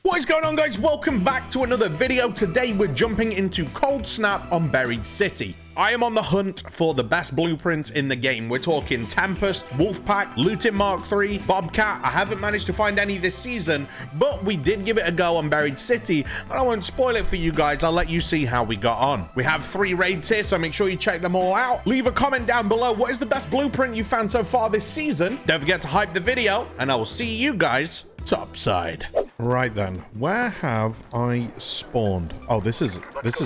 What is going on, guys? Welcome back to another video. Today we're jumping into Cold Snap on Buried City. I am on the hunt for the best blueprints in the game. We're talking Tempest, Wolfpack, Mk.3, Bobcat. I haven't managed to find any this season, but we did give it a go on Buried City, and I won't spoil it for you guys. I'll let you see how we got on. We have 3 raids here, so make sure you check them all out. Leave a comment down below. What is the best blueprint you found so far this season? Don't forget to hype the video, and I will see you guys topside. Right then, where have I spawned? Oh, this is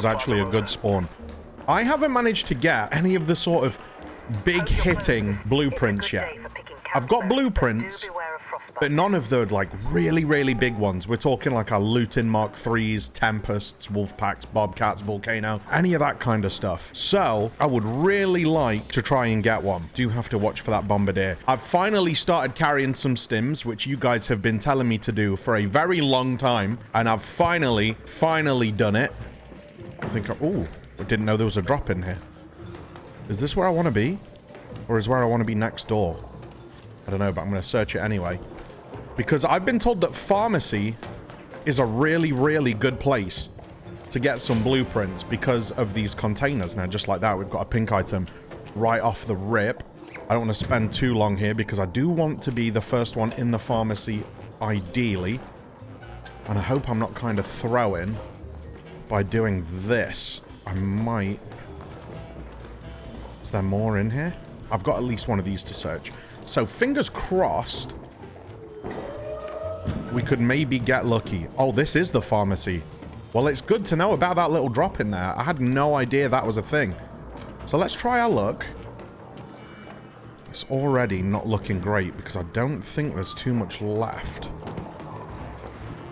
actually a good spawn. I haven't managed to get any of the sort of big hitting blueprints yet. I've got blueprints, but none of the like really big ones. We're talking like our Mk.3s, Tempests, Wolfpacks, Bobcats, Volcano, any of that kind of stuff. So I would really like to try and get one. Do have to watch for that Bombardier. I've finally started carrying some stims, which you guys have been telling me to do for a very long time, and I've finally done it. I think I didn't know there was a drop in here. Is this where I want to be? Or is where I want to be next door? I don't know, but I'm going to search it anyway. Because I've been told that pharmacy is a really good place to get some blueprints because of these containers. Now, just like that, we've got a pink item right off the rip. I don't want to spend too long here because I do want to be the first one in the pharmacy, ideally. And I hope I'm not kind of throwing by doing this. I might. Is there more in here? I've got at least one of these to search. So fingers crossed we could maybe get lucky. Oh, this is the pharmacy. Well, it's good to know about that little drop in there. I had no idea that was a thing. So let's try our luck. It's already not looking great because I don't think there's too much left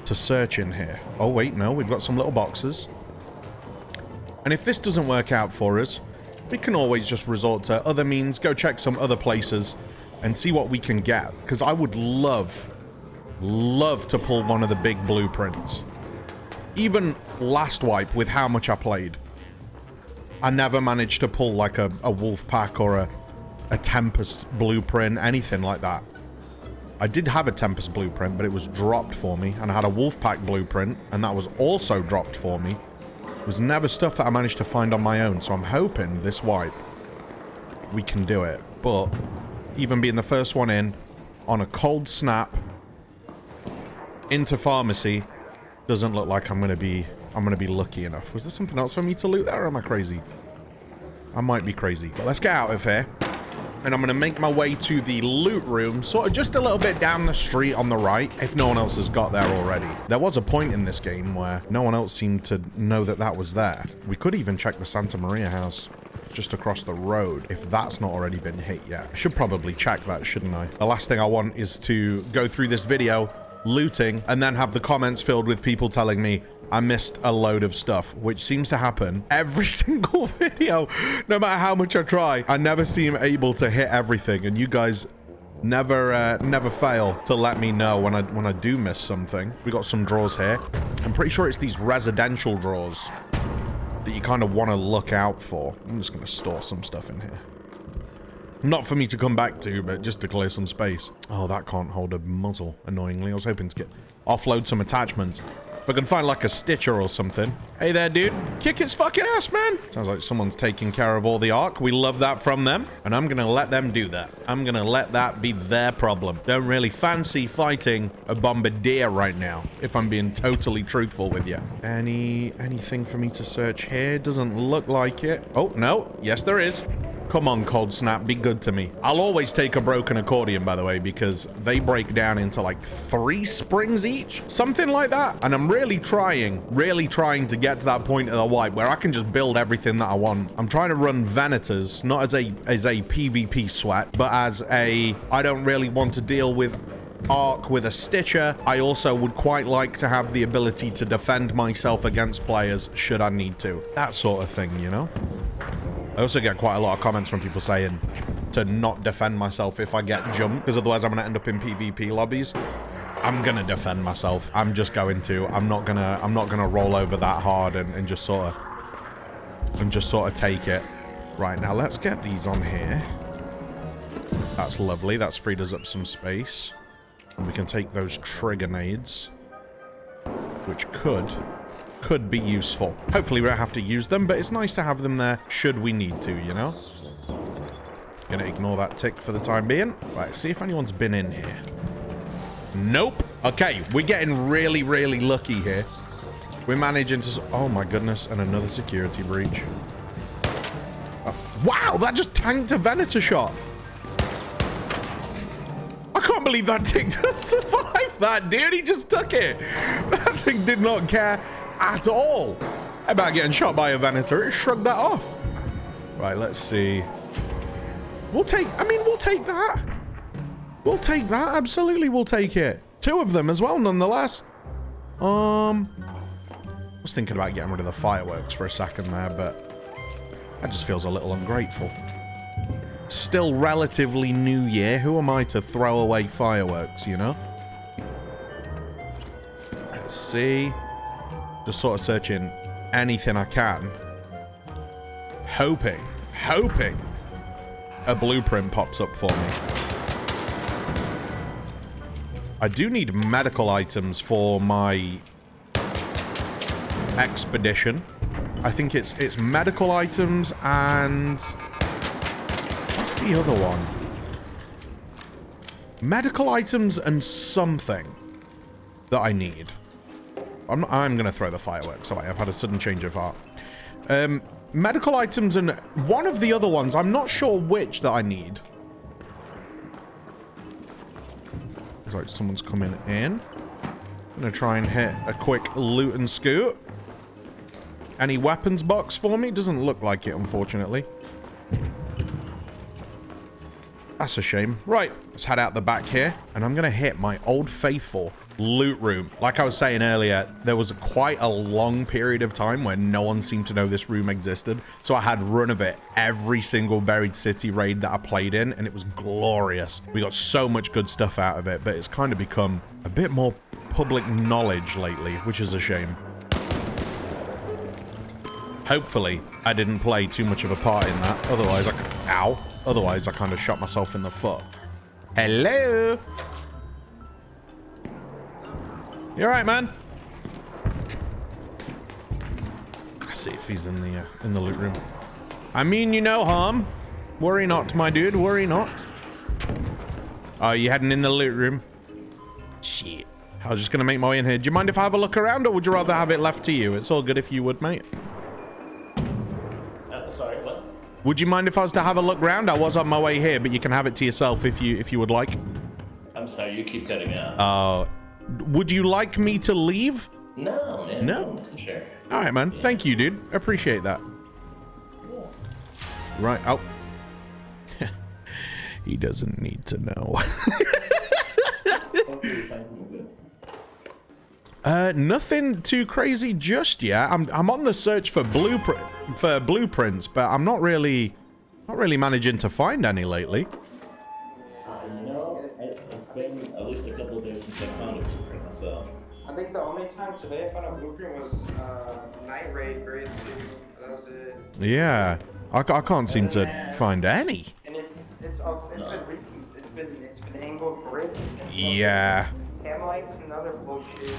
to search in here. Oh, wait, no. We've got some little boxes. And if this doesn't work out for us, we can always just resort to other means, go check some other places, and see what we can get. Because I would love to pull one of the big blueprints. Even last wipe, with how much I played, I never managed to pull like a Wolfpack or a Tempest blueprint, anything like that. I did have a Tempest blueprint, but it was dropped for me. And I had a Wolfpack blueprint, and that was also dropped for me. It was never stuff that I managed to find on my own, so I'm hoping this wipe we can do it. But even being the first one in on a cold snap into pharmacy doesn't look like I'm gonna be lucky enough. Was there something else for me to loot there, or am I crazy? I might be crazy. But let's get out of here. And I'm going to make my way to the loot room, sort of just a little bit down the street on the right, if no one else has got there already. There was a point in this game where no one else seemed to know that that was there. We could even check the Santa Maria house just across the road, if that's not already been hit yet. I should probably check that, shouldn't I? The last thing I want is to go through this video looting and then have the comments filled with people telling me I missed a load of stuff, which seems to happen every single video. No matter how much I try, I never seem able to hit everything, and you guys never fail to let me know when I do miss something. We got some drawers here. I'm pretty sure it's these residential drawers that you kind of want to look out for. I'm just going to store some stuff in here. Not for me to come back to, but just to clear some space. Oh, that can't hold a muzzle, annoyingly. I was hoping to offload some attachments. If I can find like a stitcher or something. Hey there, dude. Kick its fucking ass, man. Sounds like someone's taking care of all the arc. We love that from them. And I'm going to let them do that. I'm going to let that be their problem. Don't really fancy fighting a Bombardier right now, if I'm being totally truthful with you. Anything for me to search here? Doesn't look like it. Oh, no. Yes, there is. Come on, Cold Snap, be good to me. I'll always take a broken accordion, by the way, because they break down into like 3 springs each, something like that. And I'm really trying to get to that point of the wipe where I can just build everything that I want. I'm trying to run Venators, not as a PvP sweat, but as a, I don't really want to deal with arc with a stitcher. I also would quite like to have the ability to defend myself against players should I need to. That sort of thing, you know? I also get quite a lot of comments from people saying to not defend myself if I get jumped, because otherwise I'm going to end up in PvP lobbies. I'm going to defend myself. I'm just going to. I'm not going to roll over that hard and just sort of take it. Right, now let's get these on here. That's lovely. That's freed us up some space. And we can take those trigger nades. which could be useful. Hopefully we don't have to use them, but it's nice to have them there should we need to, you know? Gonna ignore that tick for the time being. Right, see if anyone's been in here. Nope. Okay, we're getting really, really lucky here. We're managing to... Oh my goodness, and another security breach. Oh, wow, that just tanked a Venator shot. I can't believe that tick just survived that, dude. He just took it. That thing did not care at all about getting shot by a Venator. It shrugged that off. Right, let's see. We'll take that. We'll take that. Absolutely, we'll take it. 2 of them as well, nonetheless. I was thinking about getting rid of the fireworks for a second there, but that just feels a little ungrateful. Still relatively new year. Who am I to throw away fireworks, you know? Let's see. Just sort of searching anything I can. Hoping a blueprint pops up for me. I do need medical items for my expedition. I think it's medical items and... What's the other one? Medical items and something that I need. I'm going to throw the fireworks away. I've had a sudden change of heart. Medical items and one of the other ones. I'm not sure which that I need. Looks like someone's coming in. I'm going to try and hit a quick loot and scoot. Any weapons box for me? Doesn't look like it, unfortunately. That's a shame. Right, let's head out the back here. And I'm going to hit my old faithful loot room. Like I was saying earlier, there was quite a long period of time where no one seemed to know this room existed. So I had run of it every single Buried City raid that I played in, and it was glorious. We got so much good stuff out of it, but it's kind of become a bit more public knowledge lately, which is a shame. Hopefully, I didn't play too much of a part in that. Otherwise, Otherwise, I kind of shot myself in the foot. Hello? You alright, man? Let's see if he's in the loot room. I mean you no harm. Worry not, my dude. Worry not. Oh, you heading in the loot room? Shit. I was just gonna make my way in here. Do you mind if I have a look around, or would you rather have it left to you? It's all good if you would, mate. Sorry, what? Would you mind if I was to have a look round? I was on my way here, but you can have it to yourself if you would like. I'm sorry, you keep cutting out. Would you like me to leave? No, man. No? Sure. All right, man. Yeah. Thank you, dude. Appreciate that. Yeah. Right. Oh. He doesn't need to know. Nothing too crazy just yet. I'm on the search for blueprints, but I'm not really managing to find any lately. You know, it's been at least a couple of days since I found a blueprint myself. I think the only time today I found a blueprint was night raid grade 2. That was it. Yeah, I can't seem to find any. And it's been repeats. It's been angled grids. Yeah. Hamlites and other bullshit.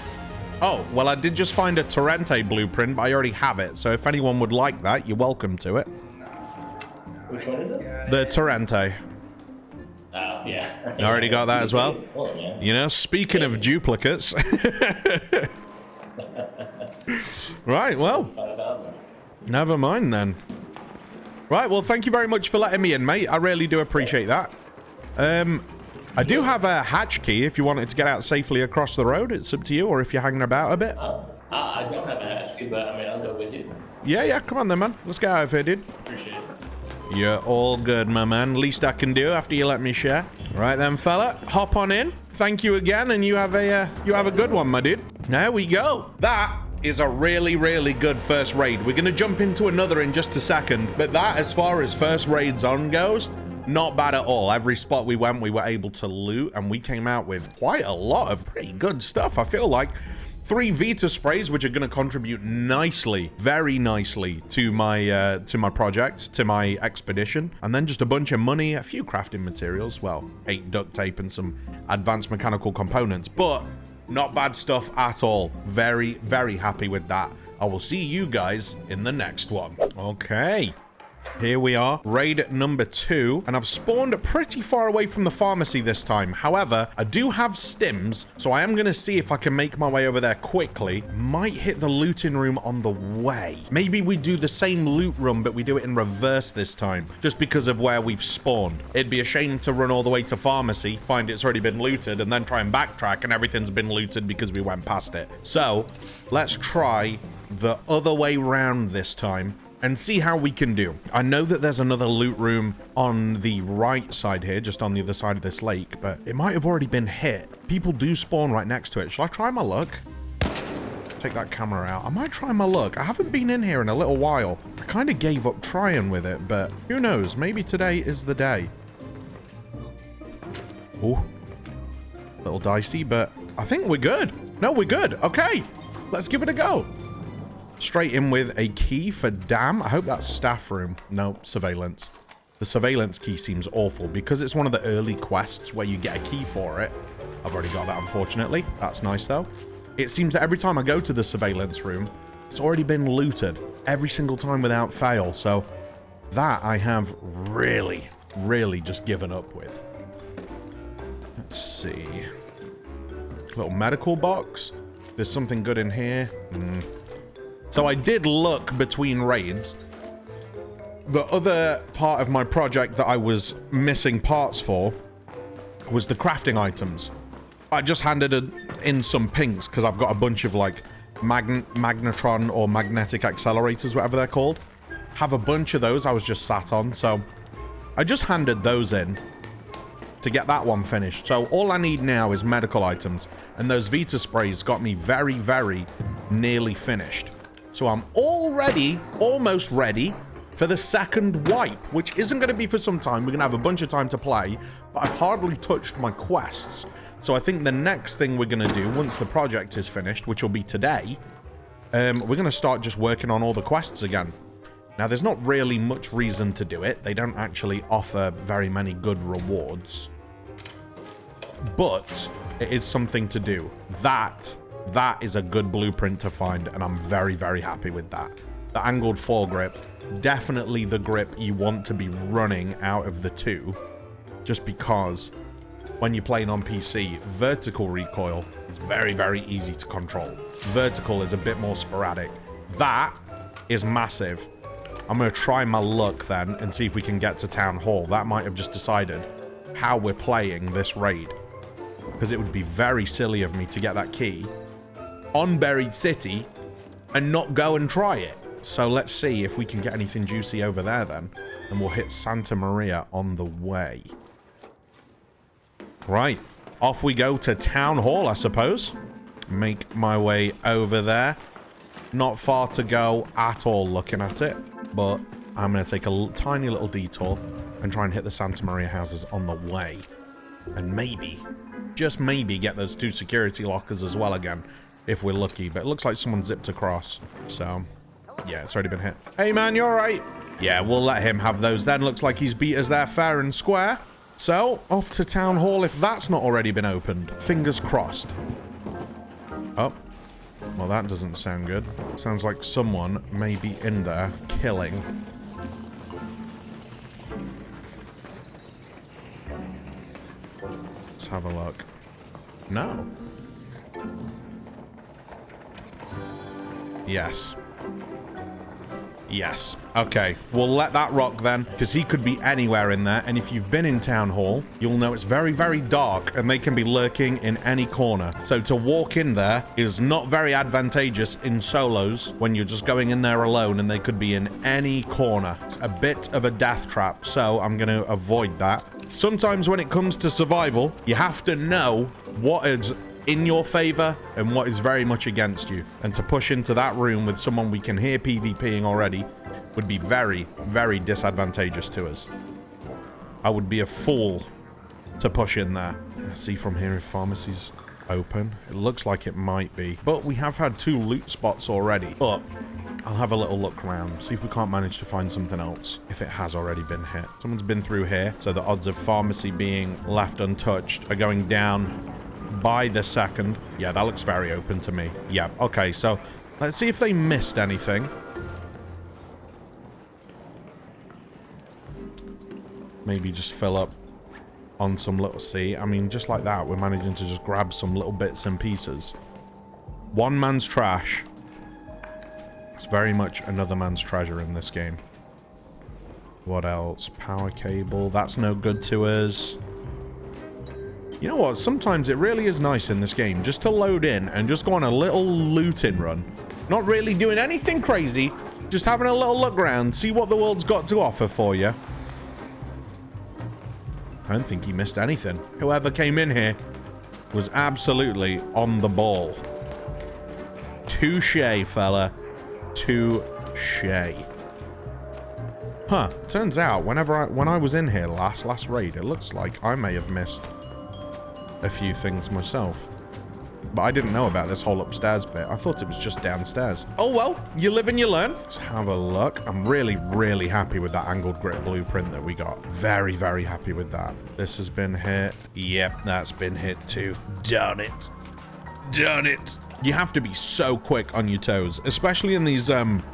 Oh, well, I did just find a Torrente blueprint, but I already have it. So if anyone would like that, you're welcome to it. Which one is it? The Torrente. Oh, yeah. I already got that as well. You know, speaking of duplicates. Right, well. 5,000. Never mind then. Right, well, thank you very much for letting me in, mate. I really do appreciate that. I do have a hatch key if you wanted to get out safely across the road. It's up to you, or if you're hanging about a bit. I don't have a hatch key, but I mean, I'll go with you. Yeah, come on then, man. Let's get out of here, dude. Appreciate it. You're all good, my man. Least I can do after you let me share. Right then, fella. Hop on in. Thank you again, and you have a good one, my dude. There we go. That is a really, really good first raid. We're going to jump into another in just a second, but that, as far as first raids on goes, not bad at all. Every spot we went, we were able to loot, and we came out with quite a lot of pretty good stuff. I feel like 3 Vita sprays, which are going to contribute nicely, very nicely to my project, to my expedition, and then just a bunch of money, a few crafting materials, well, 8 duct tape and some advanced mechanical components. But Not bad stuff at all. Very, very happy with that. I will see you guys in the next one. Okay. Here we are, raid number 2, and I've spawned pretty far away from the pharmacy this time. However, I do have stims, so I am going to see if I can make my way over there quickly. Might hit the looting room on the way. Maybe we do the same loot run, but we do it in reverse this time, just because of where we've spawned. It'd be a shame to run all the way to pharmacy, find it's already been looted, and then try and backtrack, and everything's been looted because we went past it. So, let's try the other way round this time and see how we can do. I know that there's another loot room on the right side here, just on the other side of this lake, but it might have already been hit. People do spawn right next to it. Shall I try my luck? Take that camera out. I might try my luck. I haven't been in here in a little while. I kind of gave up trying with it, but who knows? Maybe today is the day. Ooh. A little dicey, but I think we're good. No, we're good. Okay, let's give it a go. Straight in with a key for dam. I hope that's staff room. No, surveillance. The surveillance key seems awful because it's one of the early quests where you get a key for it. I've already got that, unfortunately. That's nice, though. It seems that every time I go to the surveillance room, it's already been looted every single time without fail. So that I have really, really just given up with. Let's see. Little medical box. There's something good in here. So I did look between raids. The other part of my project that I was missing parts for was the crafting items. I just handed in some pinks because I've got a bunch of like magnetron or magnetic accelerators, whatever they're called. Have a bunch of those I was just sat on. So I just handed those in to get that one finished. So all I need now is medical items. And those Vita sprays got me very, very nearly finished. So I'm almost ready for the second wipe, which isn't going to be for some time. We're going to have a bunch of time to play, but I've hardly touched my quests. So I think the next thing we're going to do once the project is finished, which will be today, we're going to start just working on all the quests again. Now, there's not really much reason to do it. They don't actually offer very many good rewards, but it is something to do. That is a good blueprint to find, and I'm very, very happy with that. The angled foregrip, definitely the grip you want to be running out of the two, just because when you're playing on PC, vertical recoil is very, very easy to control. Vertical is a bit more sporadic. That is massive. I'm going to try my luck then and see if we can get to Town Hall. That might have just decided how we're playing this raid, because it would be very silly of me to get that key on Buried City and not go and try it. So let's see if we can get anything juicy over there then, and we'll hit Santa Maria on the way. Right, off we go to Town Hall, I suppose. Make my way over there. Not far to go at all looking at it, but I'm going to take a tiny little detour and try and hit the Santa Maria houses on the way. And maybe, just maybe, get those 2 security lockers as well again, if we're lucky. But it looks like someone zipped across, so yeah, it's already been hit. Hey man, you alright? Yeah, we'll let him have those then. Looks like he's beat us there fair and square. So, off to Town Hall if that's not already been opened. Fingers crossed. Oh, well that doesn't sound good. Sounds like someone may be in there killing. Let's have a look. No. Yes. Yes. Okay. We'll let that rock then, because he could be anywhere in there. And if you've been in Town Hall, you'll know it's very, very dark and they can be lurking in any corner. So to walk in there is not very advantageous in solos when you're just going in there alone and they could be in any corner. It's a bit of a death trap, so I'm going to avoid that. Sometimes when it comes to survival, you have to know what is in your favor and what is very much against you. And to push into that room with someone we can hear PvPing already would be very, very disadvantageous to us. I would be a fool to push in there. Let's see from here if pharmacy's open. It looks like it might be. But we have had 2 loot spots already. But I'll have a little look around, see if we can't manage to find something else, if it has already been hit. Someone's been through here, so the odds of pharmacy being left untouched are going down by the second. Yeah, that looks very open to me. Yeah, okay, so let's see if they missed anything. Maybe just fill up on some little... See, I mean, just like that, we're managing to just grab some little bits and pieces. One man's trash. It's very much another man's treasure in this game. What else? Power cable. That's no good to us. You know what? Sometimes it really is nice in this game just to load in and just go on a little looting run. Not really doing anything crazy. Just having a little look around. See what the world's got to offer for you. I don't think he missed anything. Whoever came in here was absolutely on the ball. Touche, fella. Touche. Huh. Turns out, when I was in here last raid, it looks like I may have missed a few things myself. But I didn't know about this whole upstairs bit. I thought it was just downstairs. Oh, well. You live and you learn. Let's have a look. I'm really, really happy with that angled grip blueprint that we got. Very, very happy with that. This has been hit. Yep, that's been hit too. Done it. Done it. You have to be so quick on your toes, especially in these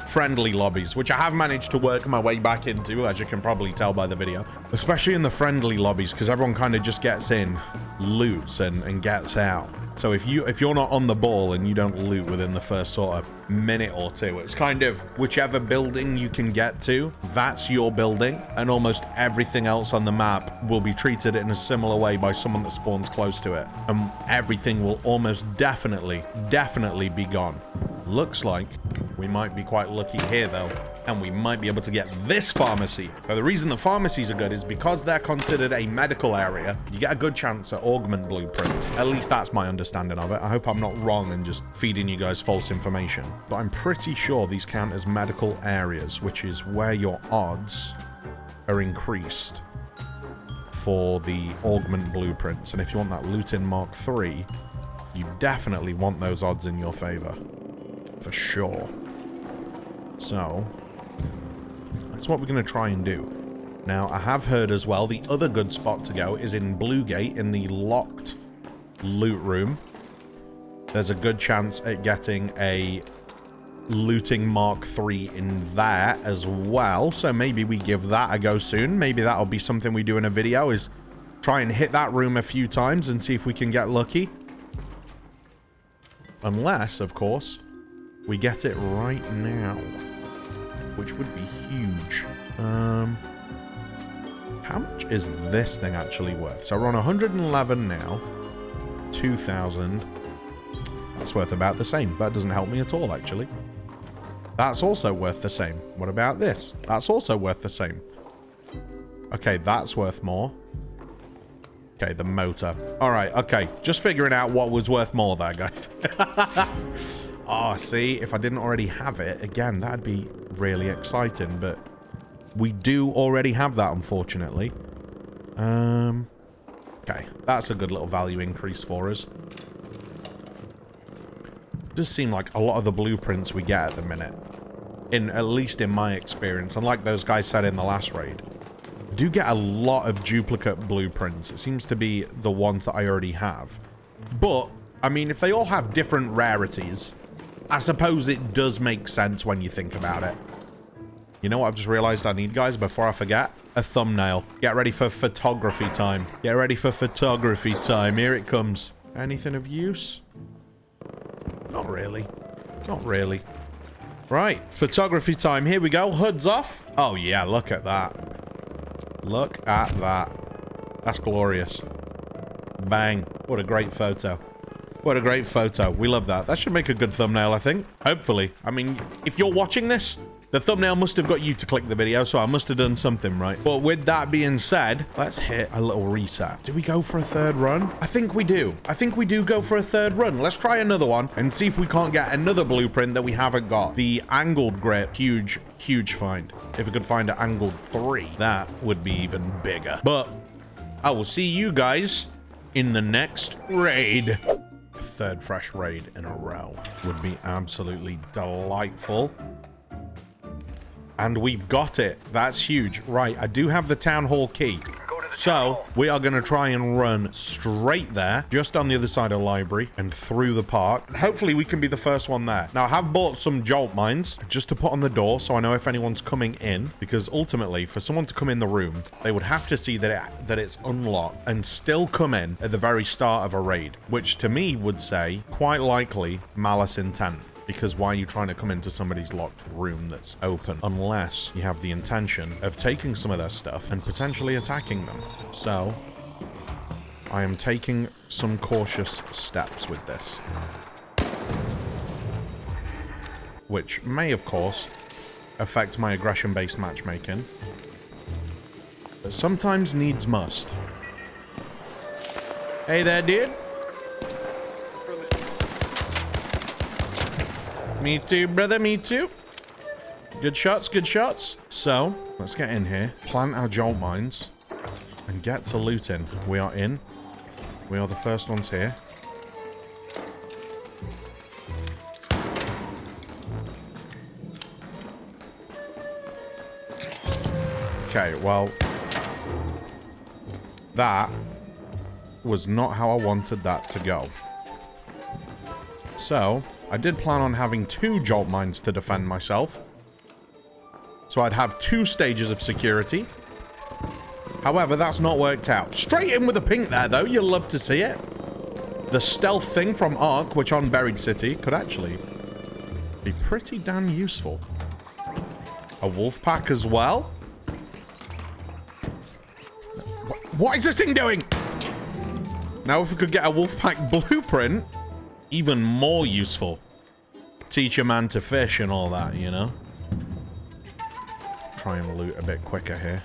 friendly lobbies, which I have managed to work my way back into, as you can probably tell by the video. Especially in the friendly lobbies, because everyone kind of just gets in, loots, and gets out. So if you're not on the ball and you don't loot within the first sort of minute or two, it's kind of whichever building you can get to, that's your building, and almost everything else on the map will be treated in a similar way by someone that spawns close to it, and everything will almost definitely be gone. Looks like we might be quite lucky here though, and we might be able to get this pharmacy. Now, the reason the pharmacies are good is because they're considered a medical area. You get a good chance at augment blueprints. At least that's my understanding of it. I hope I'm not wrong and just feeding you guys false information. But I'm pretty sure these count as medical areas, which is where your odds are increased for the augment blueprints. And if you want that loot in Mk.3, you definitely want those odds in your favor. For sure. So, that's what we're going to try and do. Now, I have heard as well, the other good spot to go is in Bluegate, in the locked loot room. There's a good chance at getting a looting Mk.3 in there as well. So maybe we give that a go soon. Maybe that'll be something we do in a video, is try and hit that room a few times and see if we can get lucky. Unless, of course, we get it right now, which would be huge. How much is this thing actually worth? So we're on 111 now. 2,000. That's worth about the same. That doesn't help me at all, actually. That's also worth the same. What about this? That's also worth the same. Okay, that's worth more. Okay, the motor. All right, okay. Just figuring out what was worth more there, guys. Oh, see, if I didn't already have it, again, that'd be really exciting, but we do already have that, unfortunately. Okay, that's a good little value increase for us. It does seem like a lot of the blueprints we get at the minute, at least in my experience, and like those guys said in the last raid, do get a lot of duplicate blueprints. It seems to be the ones that I already have. But, I mean, if they all have different rarities, I suppose it does make sense when you think about it. You know what I've just realized I need, guys, before I forget? A thumbnail. Get ready for photography time. Get ready for photography time. Here it comes. Anything of use? Not really. Not really. Right, photography time. Here we go. Hoods off. Oh, yeah, look at that. Look at that. That's glorious. Bang. What a great photo. What a great photo. We love that. That should make a good thumbnail, I think. Hopefully. I mean, if you're watching this, the thumbnail must have got you to click the video, so I must have done something right. But with that being said, let's hit a little reset. Do we go for a third run? I think we do. I think we do go for a third run. Let's try another one and see if we can't get another blueprint that we haven't got. The angled grip. Huge, huge find. If we could find an angled 3, that would be even bigger. But I will see you guys in the next raid. Third fresh raid in a row would be absolutely delightful. And we've got it. That's huge. Right, I do have the town hall key. So we are going to try and run straight there, just on the other side of the library and through the park. And hopefully we can be the first one there. Now, I have bought some jolt mines just to put on the door so I know if anyone's coming in, because ultimately for someone to come in the room, they would have to see that it's unlocked and still come in at the very start of a raid, which to me would say quite likely malice intent. Because why are you trying to come into somebody's locked room that's open? Unless you have the intention of taking some of their stuff and potentially attacking them. So, I am taking some cautious steps with this. Which may, of course, affect my aggression-based matchmaking. But sometimes needs must. Hey there, dude. Me too, brother, me too. Good shots, good shots. So, let's get in here, plant our jolt mines, and get to looting. We are in. We are the first ones here. Okay, well, that was not how I wanted that to go. So, I did plan on having 2 jolt mines to defend myself. So I'd have 2 stages of security. However, that's not worked out. Straight in with a pink there, though. You'll love to see it. The stealth thing from Ark, which on Buried City, could actually be pretty damn useful. A wolf pack as well. What is this thing doing? Now, if we could get a wolf pack blueprint, even more useful. Teach a man to fish and all that, you know? Try and loot a bit quicker here.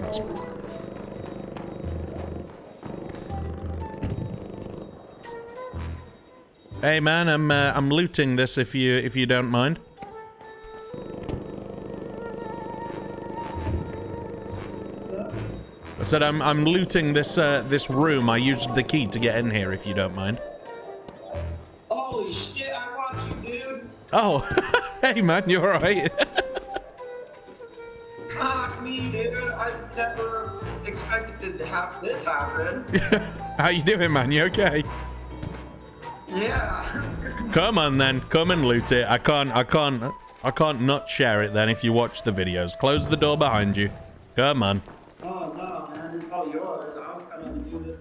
That's... Hey man, I'm looting this if you don't mind. I said I'm looting this this room. I used the key to get in here, if you don't mind. Holy shit, I want you, dude. Oh, hey man, you alright? Fuck me, dude. I never expected to have this happen. How you doing, man? You okay? Yeah. Come on then, come and loot it. I can't not share it then if you watch the videos. Close the door behind you. Come on. Oh no, man, it's all yours. I was trying to do this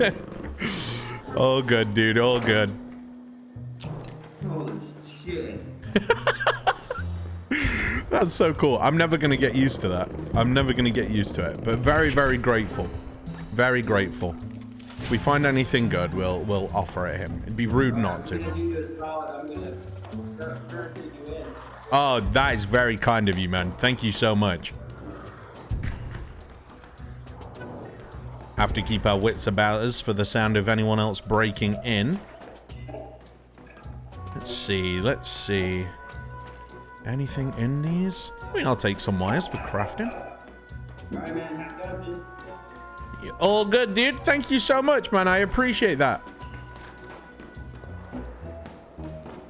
myself. All good, dude. All good. Holy shit. That's so cool. I'm never gonna get used to that. I'm never gonna get used to it. But very, very grateful. Very grateful. If we find anything good, we'll offer it him. It'd be rude not to. I'm gonna do you a solid. I'm gonna take you in. Oh, that is very kind of you, man. Thank you so much. Have to keep our wits about us for the sound of anyone else breaking in. Let's see. Anything in these? I mean, I'll take some wires for crafting. Alright, man, have fun, dude. All good, dude. Thank you so much, man. I appreciate that.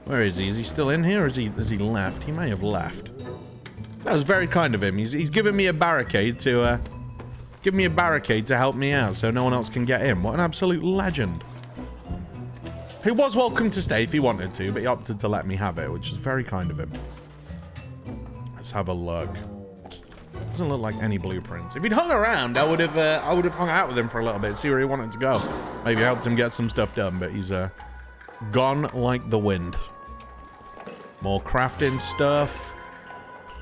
Where is he? Is he still in here, or has he left? He may have left. That was very kind of him. He's given me a barricade to help me out so no one else can get in. What an absolute legend. He was welcome to stay if he wanted to, but he opted to let me have it, which is very kind of him. Let's have a look. Doesn't look like any blueprints. If he'd hung around, I would have hung out with him for a little bit, see where he wanted to go. Maybe helped him get some stuff done, but he's gone like the wind. More crafting stuff.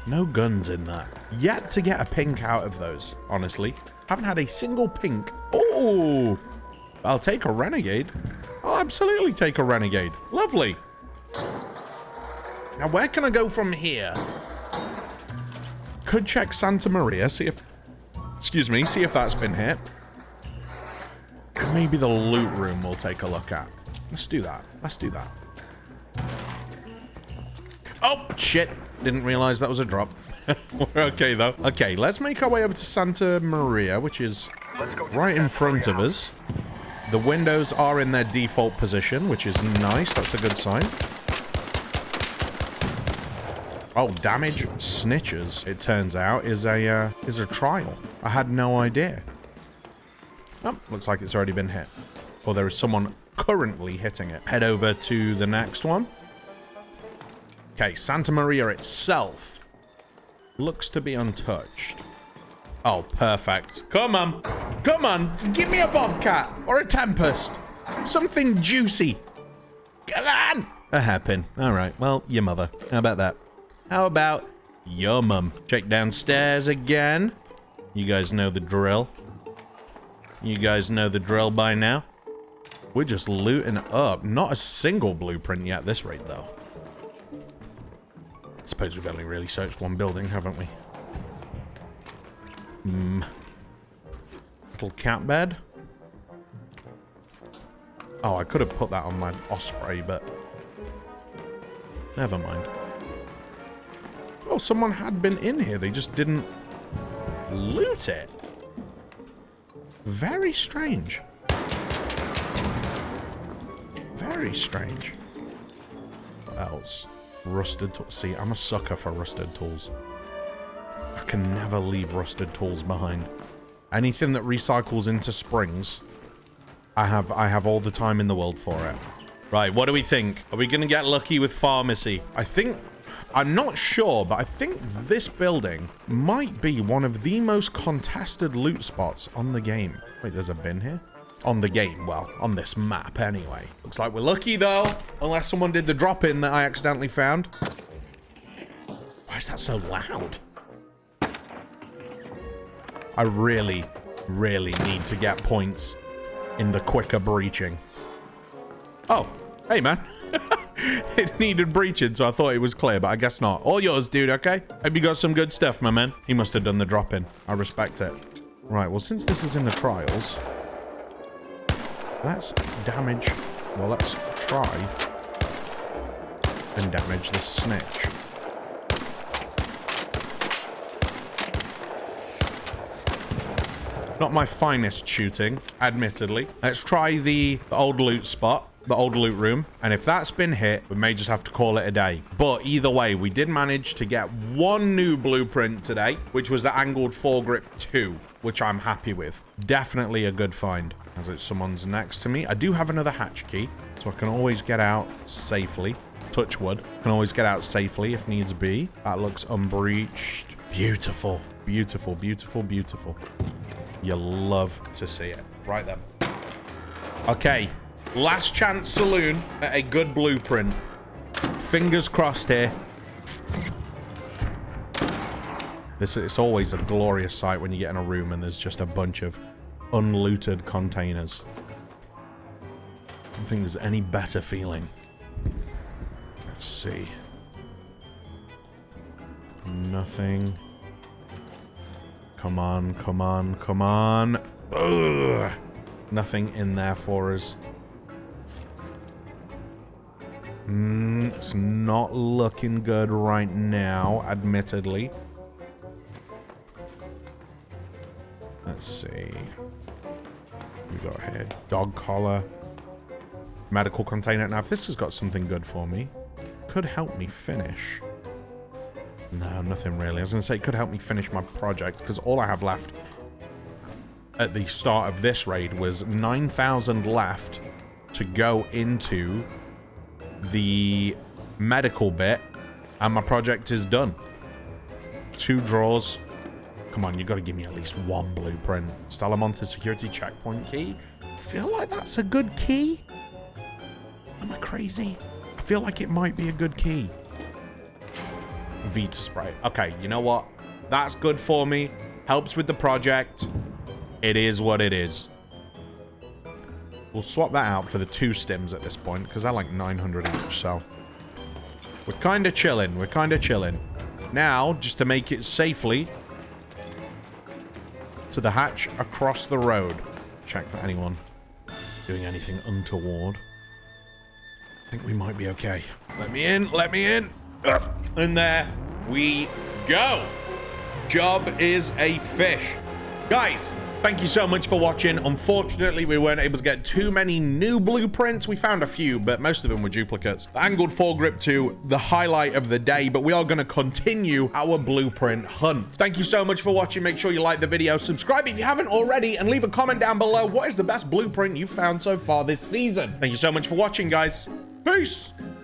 No guns in that. Yet to get a pink out of those, honestly. Haven't had a single pink. Oh, I'll take a renegade. I'll absolutely take a renegade. Lovely. Now, where can I go from here? Could check Santa Maria, see if that's been hit. Maybe the loot room we'll take a look at. Let's do that. Oh, shit. Didn't realize that was a drop. We're okay, though. Okay, let's make our way over to Santa Maria, which is right in front of us. The windows are in their default position, which is nice. That's a good sign. Oh, damage snitches, it turns out, is a trial. I had no idea. Oh, looks like it's already been hit. Or there is someone currently hitting it. Head over to the next one. Okay, Santa Maria itself looks to be untouched. Oh, perfect. Come on. Come on. Give me a Bobcat or a Tempest. Something juicy. Come on. A hairpin. All right. Well, your mother. How about that? How about your mum? Check downstairs again. You guys know the drill. You guys know the drill by now. We're just looting up. Not a single blueprint yet at this rate, though. I suppose we've only really searched one building, haven't we? Little cat bed. Oh, I could have put that on my Osprey, but never mind. Oh, someone had been in here. They just didn't loot it. Very strange. Very strange. What else? Rusted tools. See, I'm a sucker for rusted tools. I can never leave rusted tools behind. Anything that recycles into springs, I have all the time in the world for it. Right, what do we think? Are we going to get lucky with pharmacy? I'm not sure, but I think this building might be one of the most contested loot spots on the game. Wait, there's a bin here? On the game, well, on this map anyway. Looks like we're lucky though, unless someone did the drop-in that I accidentally found. Why is that so loud? I really, really need to get points in the quicker breaching. Oh, hey man. It needed breaching, so I thought it was clear, but I guess not. All yours, dude, okay? Hope you got some good stuff, my man. He must have done the drop-in. I respect it. Right, well, since this is in the trials, let's damage... Well, let's try and damage this snitch. Not my finest shooting, admittedly. Let's try the old loot spot, the old loot room. And if that's been hit, we may just have to call it a day. But either way, we did manage to get one new blueprint today, which was the angled foregrip 2, which I'm happy with. Definitely a good find. As it's someone's next to me. I do have another hatch key, so I can always get out safely. Touch wood. Can always get out safely if needs be. That looks unbreached. Beautiful. Beautiful, beautiful, beautiful. You love to see it. Right then. Okay. Last chance saloon at a good blueprint. Fingers crossed here. It's always a glorious sight when you get in a room and there's just a bunch of unlooted containers. I don't think there's any better feeling. Let's see. Nothing. Come on, come on, come on. Ugh. Nothing in there for us. It's not looking good right now, admittedly. Let's see. We got here dog collar, medical container. Now, if this has got something good for me, could help me finish. No, nothing really. I was going to say it could help me finish my project because all I have left at the start of this raid was 9,000 left to go into the medical bit, and my project is done. 2 drawers. Come on, you got to give me at least one blueprint. Stalamonte security checkpoint key. I feel like that's a good key. Am I crazy? I feel like it might be a good key. Vita spray. Okay, you know what? That's good for me. Helps with the project. It is what it is. We'll swap that out for the 2 stims at this point, because they're like 900 each, so... We're kind of chilling. We're kind of chilling. Now, just to make it safely... to the hatch across the road. Check for anyone doing anything untoward. I think we might be okay. Let me in. Let me in. Up. And there we go. Job is a fish. Guys, Thank you so much for watching. Unfortunately, we weren't able to get too many new blueprints. We found a few, but most of them were duplicates. The angled foregrip 2, the highlight of the day, but we are going to continue our blueprint hunt. Thank you so much for watching. Make sure you like the video, subscribe if you haven't already, and leave a comment down below. What is the best blueprint you've found so far this season? Thank you so much for watching, guys. Peace.